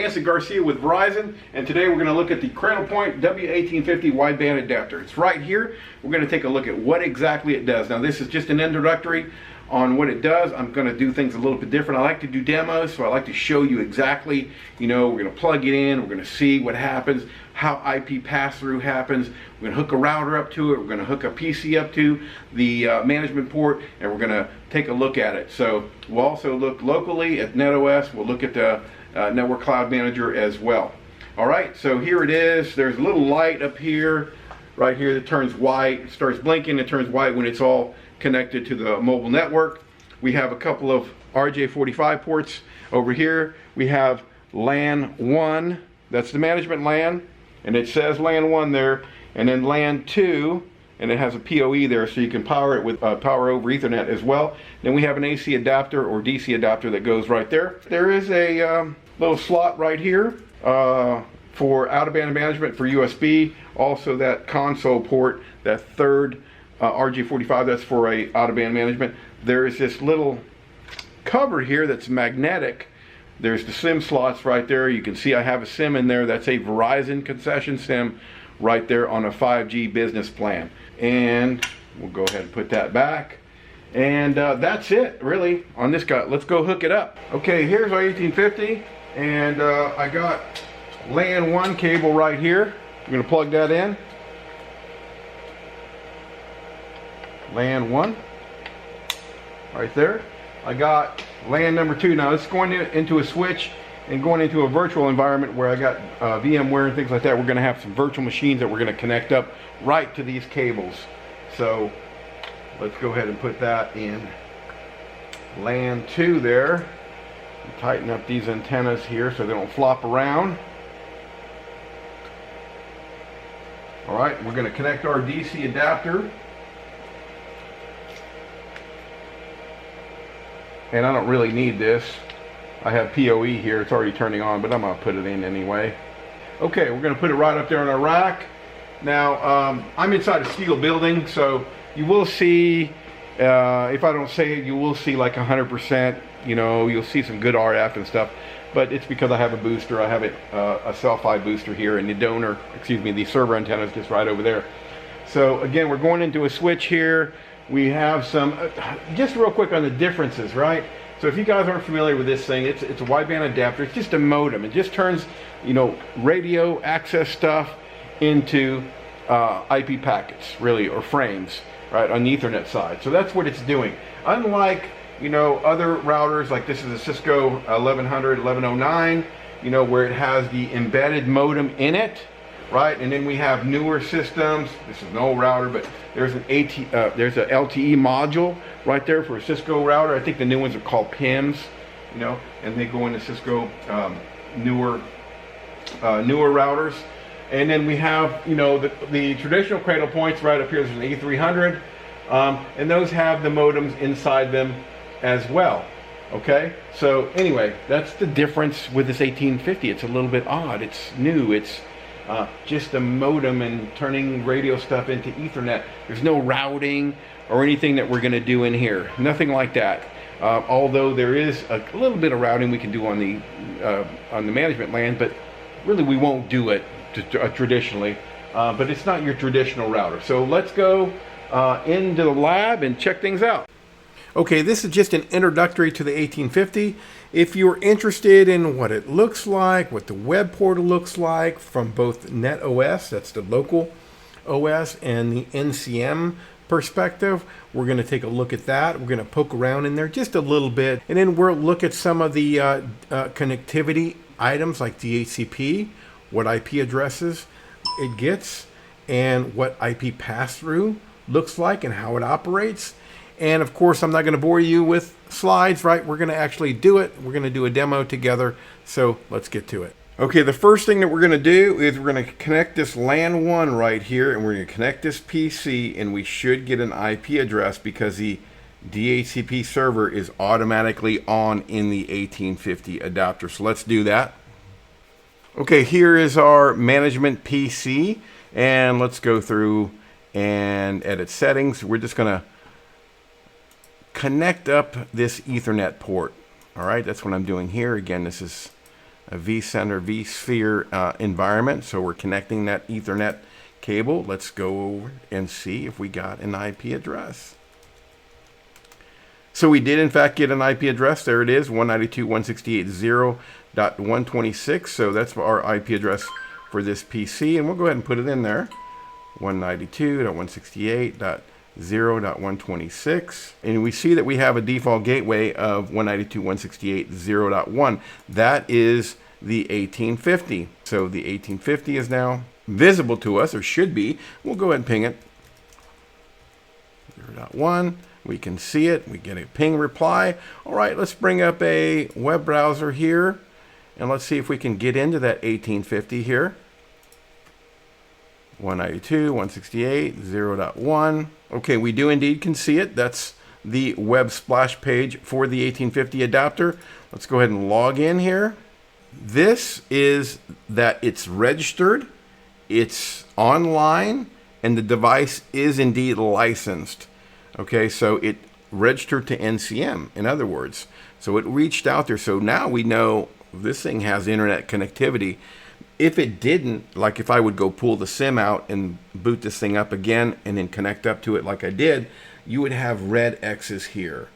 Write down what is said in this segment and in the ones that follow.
Nancy Garcia with Verizon, and today we're going to look at the Cradlepoint W1850 wideband adapter. It's right here. We're going to take a look at what exactly it does. Now this is just an introductory on what it does. I'm going to do things a little bit different. I like to do demos, so I like to show you exactly, we're going to plug it in, we're going to see what happens, how IP pass-through happens. We're going to hook a router up to it, we're going to hook a PC up to the management port, and we're going to take a look at it. So we'll also look locally at NetOS, we'll look at the Network Cloud Manager as well. Alright, so here it is. There's a little light up here, right here, that turns white. It starts blinking, it turns white when it's all connected to the mobile network. We have a couple of RJ45 ports over here. We have LAN 1, that's the management LAN, and it says LAN 1 there, and then LAN 2, and it has a PoE there, so you can power it with power over Ethernet as well. Then we have an AC adapter or DC adapter that goes right there. There is a little slot right here for out-of-band management for USB. Also that console port, that third RJ45, that's for a out-of-band management. There is this little cover here that's magnetic. There's the SIM slots right there. You can see I have a SIM in there. That's a Verizon concession SIM right there on a 5G business plan. And we'll go ahead and put that back. And that's it, really, on this guy. Let's go hook it up. Okay, here's our 1850, and I got LAN 1 cable right here. I'm going to plug that in. LAN 1 right there. I got LAN number 2. Now it's going into a switch and going into a virtual environment where I got VMware and things like that. We're going to have some virtual machines that we're going to connect up right to these cables. So let's go ahead and put that in LAN 2 there. And tighten up these antennas here so they don't flop around. Alright, we're going to connect our DC adapter. And I don't really need this. I have PoE here, it's already turning on, but I'm going to put it in anyway. Okay, we're going to put it right up there on our rack. Now, I'm inside a steel building, so you will see, if I don't say it, you will see like 100%, you'll see some good RF and stuff, but it's because I have a booster. I have a Cell-Fi booster here, and the server antenna is just right over there. So again, we're going into a switch here. We have some, just real quick on the differences, right? So if you guys aren't familiar with this thing, it's a wideband adapter. It's just a modem. It just turns, radio access stuff into IP packets, really, or frames, right, on the Ethernet side. So that's what it's doing. Unlike, other routers, like this is a Cisco 1100, 1109, where it has the embedded modem in it, right? And then we have newer systems. This is an old router, but there's there's a LTE module right there for a Cisco router. I think the new ones are called PIMs, and they go into Cisco newer routers. And then we have, the traditional Cradlepoints right up here. There's an A300, and those have the modems inside them as well. Okay, so anyway, that's the difference with this 1850. It's a little bit odd. It's new. It's just a modem and turning radio stuff into Ethernet. There's no routing or anything that we're going to do in here. Nothing like that. Although there is a little bit of routing we can do on the management LAN, but really we won't do it traditionally. But it's not your traditional router. So let's go into the lab and check things out. Okay, this is just an introductory to the 1850. If you're interested in what it looks like, what the web portal looks like from both NetOS, that's the local OS, and the NCM perspective, we're going to take a look at that. We're going to poke around in there just a little bit, and then we'll look at some of the connectivity items like DHCP, what IP addresses it gets, and what IP pass-through looks like and how it operates. And of course, I'm not going to bore you with slides, right? We're going to actually do it. We're going to do a demo together. So let's get to it. Okay, the first thing that we're going to do is we're going to connect this LAN 1 right here, and we're going to connect this PC, and we should get an IP address because the DHCP server is automatically on in the 1850 adapter. So let's do that. Okay, here is our management PC, and let's go through and edit settings. We're just going to connect up this Ethernet port. All right, that's what I'm doing here. Again, this is a vCenter, vSphere environment. So we're connecting that Ethernet cable. Let's go over and see if we got an IP address. So we did in fact get an IP address. There it is, 192.168.0.126. So that's our IP address for this PC, and we'll go ahead and put it in there. 192.168.0.126. And we see that we have a default gateway of 192.168.0.1. That is the 1850. So the 1850 is now visible to us, or should be. We'll go ahead and ping it. 0.1. We can see it. We get a ping reply. All right, let's bring up a web browser here, and let's see if we can get into that 1850 here. 192.168.0.1. Okay, we do indeed can see it. That's the web splash page for the 1850 adapter. Let's go ahead and log in here. This is that it's registered, it's online, and the device is indeed licensed. Okay, so it registered to NCM, in other words. So it reached out there. So now we know this thing has internet connectivity. If it didn't, like if I would go pull the SIM out and boot this thing up again and then connect up to it like I did, you would have red X's here.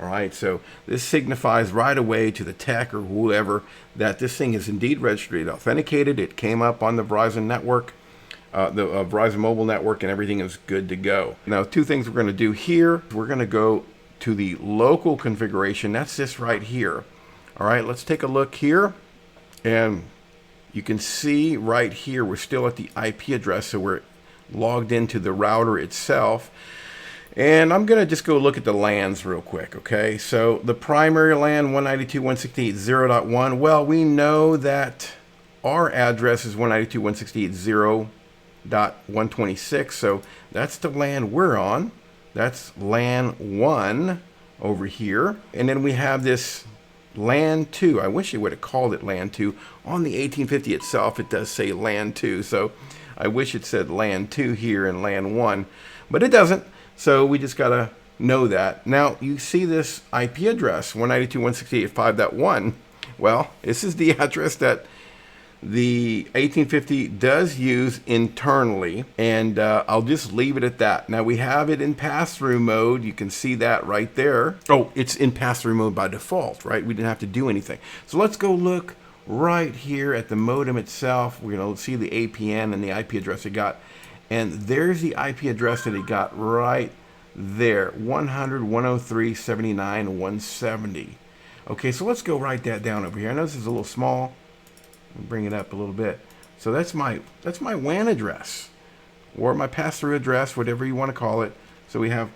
All right, so this signifies right away to the tech or whoever that this thing is indeed registered, authenticated. It came up on the Verizon network. The Verizon mobile network, and everything is good to go. Now, two things we're going to do here. We're going to go to the local configuration. That's this right here. All right, let's take a look here. And you can see right here, we're still at the IP address, so we're logged into the router itself. And I'm going to just go look at the LANs real quick, okay? So the primary LAN, 192.168.0.1. Well, we know that our address is 192.168.0.126, so that's the LAN we're on. That's LAN 1 over here. And then we have this LAN 2. I wish they would have called it LAN 2. On the 1850 itself, it does say LAN 2, so I wish it said LAN 2 here and LAN 1, but it doesn't, so we just got to know that. Now, you see this IP address, 192.168.5.1. Well, this is the address that the 1850 does use internally, and I'll just leave it at that. Now we have it in pass-through mode. You can see that right there. Oh, it's in pass-through mode by default, right? We didn't have to do anything. So let's go look right here at the modem itself. We're going to see the APN and the IP address it got, and there's the IP address that it got right there, 100.103.79.170. Okay, so let's go write that down over here. I know this is a little small. Bring it up a little bit. So that's my WAN address, or my pass-through address, whatever you want to call it. So we have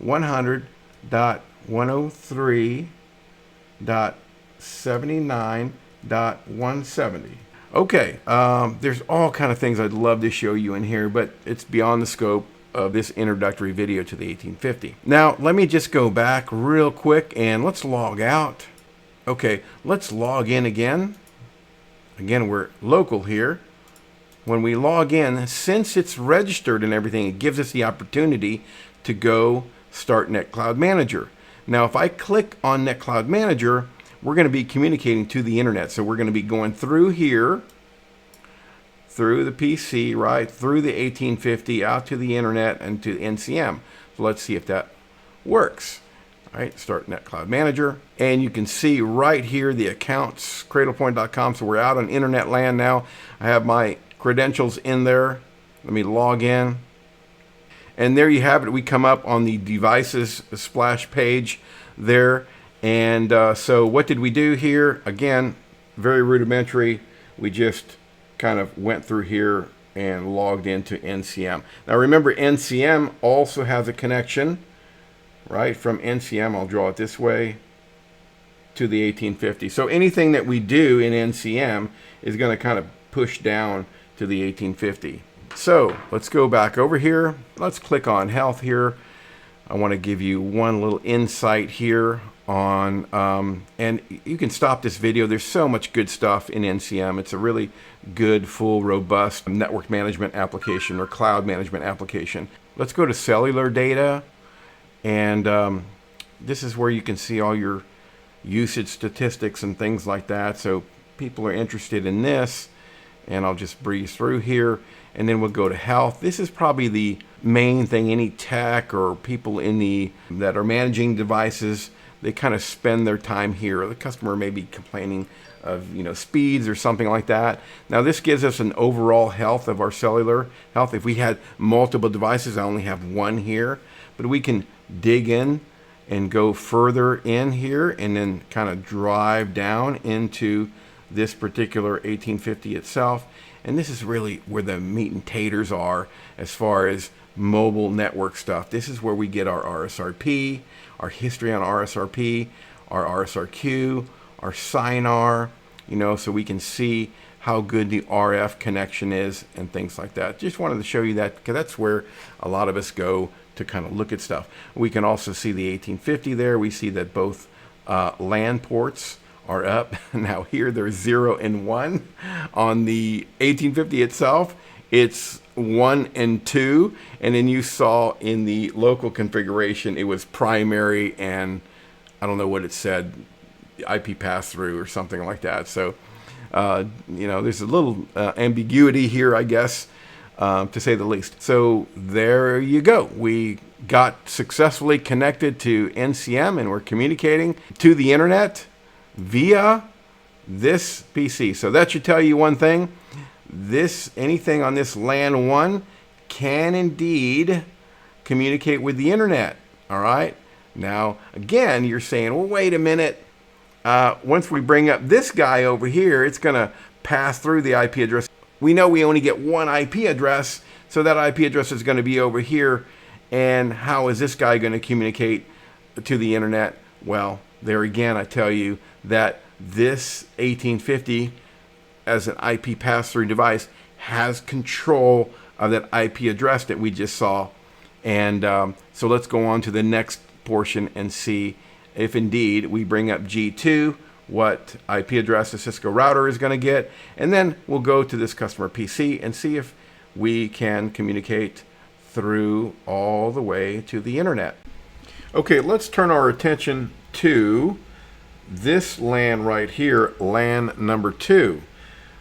100.103.79.170. Okay, there's all kind of things I'd love to show you in here, but it's beyond the scope of this introductory video to the 1850. Now, let me just go back real quick and let's log out. Okay, let's log in again. Again, we're local here. When we log in, since it's registered and everything, it gives us the opportunity to go start NetCloud Manager. Now, if I click on NetCloud Manager, we're going to be communicating to the internet. So we're going to be going through here, through the PC, right, through the 1850, out to the internet and to NCM. So let's see if that works. All right, start NetCloud Manager, and you can see right here the accounts, cradlepoint.com. So we're out on internet land now. I have my credentials in there. Let me log in, and there you have it. We come up on the devices splash page there, and so what did we do here? Again, very rudimentary. We just kind of went through here and logged into NCM. Now remember, NCM also has a connection. Right, from NCM, I'll draw it this way, to the 1850. So anything that we do in NCM is going to kind of push down to the 1850. So let's go back over here. Let's click on health here. I want to give you one little insight here on, and you can stop this video. There's so much good stuff in NCM. It's a really good, full, robust network management application or cloud management application. Let's go to cellular data. And this is where you can see all your usage statistics and things like that. So people are interested in this, and I'll just breeze through here, and then we'll go to health. This is probably the main thing. Any tech or people that are managing devices, they kind of spend their time here. The customer may be complaining of speeds or something like that. Now this gives us an overall health of our cellular health. If we had multiple devices, I only have one here, but we can dig in and go further in here and then kind of drive down into this particular 1850 itself. And this is really where the meat and taters are as far as mobile network stuff. This is where we get our RSRP, our history on RSRP, our RSRQ, our SINAR, so we can see how good the RF connection is and things like that. Just wanted to show you that because that's where a lot of us go to kind of look at stuff. We can also see the 1850 there. We see that both LAN ports are up. Now here there's 0 and 1. On the 1850 itself, it's 1 and 2. And then you saw in the local configuration, it was primary and I don't know what it said, IP pass-through or something like that. So, there's a little ambiguity here, I guess, to say the least. So there you go. We got successfully connected to NCM and we're communicating to the internet via this PC. So that should tell you one thing. Anything on this LAN 1 can indeed communicate with the internet. All right. Now, again, you're saying, well, wait a minute. Once we bring up this guy over here, it's going to pass through the IP address. We know we only get one IP address, so that IP address is going to be over here. And how is this guy going to communicate to the internet? Well, there again, I tell you that this 1850 as an IP pass-through device has control of that IP address that we just saw. And so let's go on to the next portion and see if indeed we bring up G2, what IP address the Cisco router is going to get, and then we'll go to this customer PC and see if we can communicate through all the way to the internet. Okay, let's turn our attention to this LAN right here, LAN number 2.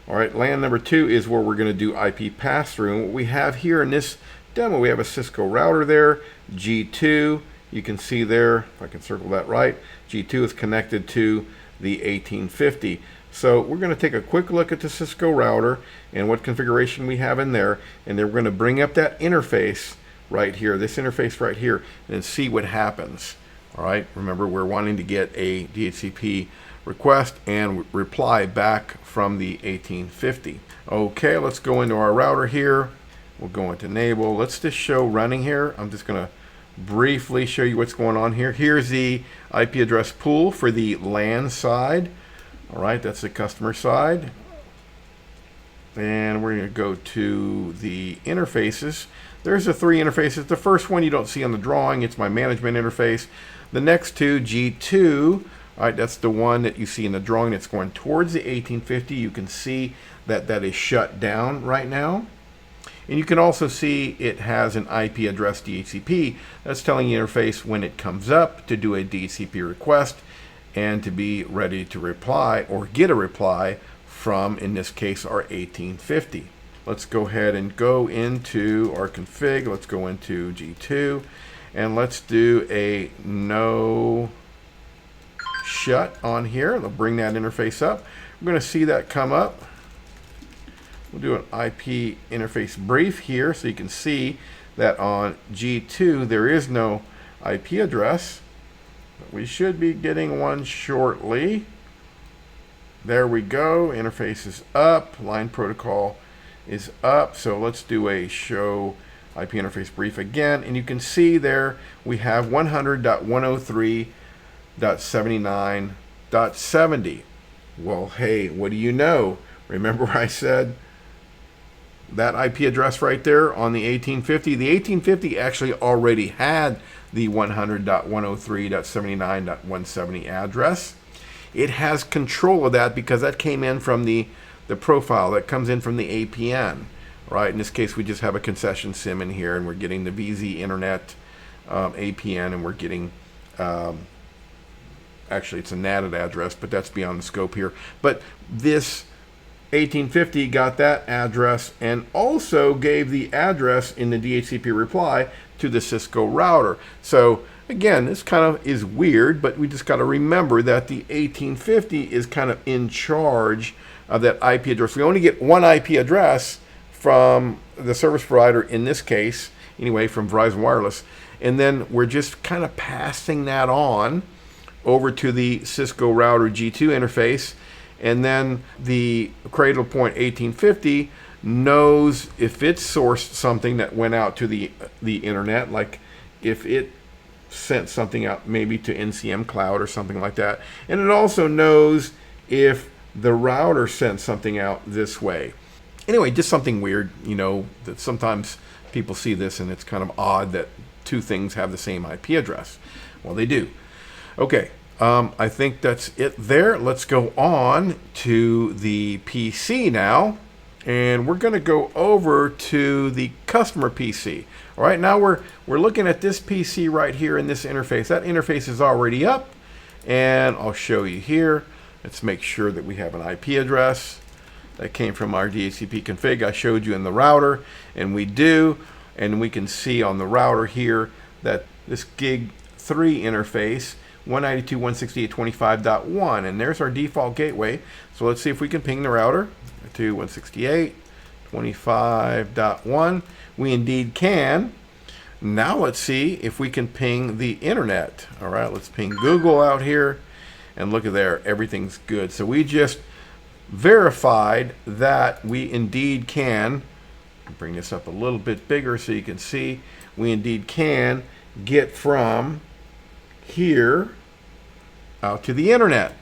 All right, LAN number 2 is where we're going to do IP pass-through. And what we have here in this demo, we have a Cisco router there, G2. You can see there, if I can circle that right, G2 is connected to the 1850. So we're going to take a quick look at the Cisco router and what configuration we have in there, and then we're going to bring up that interface right here, this interface right here, and see what happens. All right, remember we're wanting to get a DHCP request and reply back from the 1850. Okay, let's go into our router here. We'll go into enable. Let's just show running here. I'm just going to briefly show you what's going on here. Here's the IP address pool for the LAN side. All right, that's the customer side. And we're going to go to the interfaces. There's the 3 interfaces. The first one you don't see on the drawing. It's my management interface. The next two, G2, all right, that's the one that you see in the drawing that's going towards the 1850. You can see that that is shut down right now. And you can also see it has an IP address DHCP. That's telling the interface when it comes up to do a DHCP request and to be ready to reply or get a reply from, in this case, our 1850. Let's go ahead and go into our config. Let's go into G2 and let's do a no shut on here. They'll bring that interface up. We're going to see that come up. We'll do an IP interface brief here so you can see that on G2 there is no IP address, but we should be getting one shortly. There we go. Interface is up. Line protocol is up. So let's do a show IP interface brief again, and you can see there we have 100.103.79.70. Well, hey, what do you know? Remember I said that IP address right there on the 1850? The 1850 actually already had the 100.103.79.170 address. It has control of that because that came in from the profile that comes in from the APN. Right, in this case we just have a concession SIM in here and we're getting the VZ Internet APN, and we're getting actually it's a NATed address, but that's beyond the scope here. But this 1850 got that address and also gave the address in the DHCP reply to the Cisco router. So again, this kind of is weird, but we just got to remember that the 1850 is kind of in charge of that IP address. We only get one IP address from the service provider, in this case, anyway, from Verizon Wireless. And then we're just kind of passing that on over to the Cisco router G2 interface. And then the Cradlepoint 1850 knows if it sourced something that went out to the internet, like if it sent something out maybe to NCM Cloud or something like that. And it also knows if the router sent something out this way. Anyway, just something weird, you know, that sometimes people see this and it's kind of odd that two things have the same IP address. Well, they do. Okay, I think that's it there. Let's go on to the PC now. And we're going to go over to the customer PC. All right, now we're looking at this PC right here in this interface. That interface is already up, and I'll show you here. Let's make sure that we have an IP address that came from our DHCP config I showed you in the router, and we do. And we can see on the router here that this gig 3 interface 192.168.25.1, and there's our default gateway. So let's see if we can ping the router to 168.25.1. We indeed can. Now let's see if we can ping the internet. All right, let's ping Google out here, and look at there, everything's good. So we just verified that we indeed can. Bring this up a little bit bigger so you can see. We indeed can get from here out to the internet.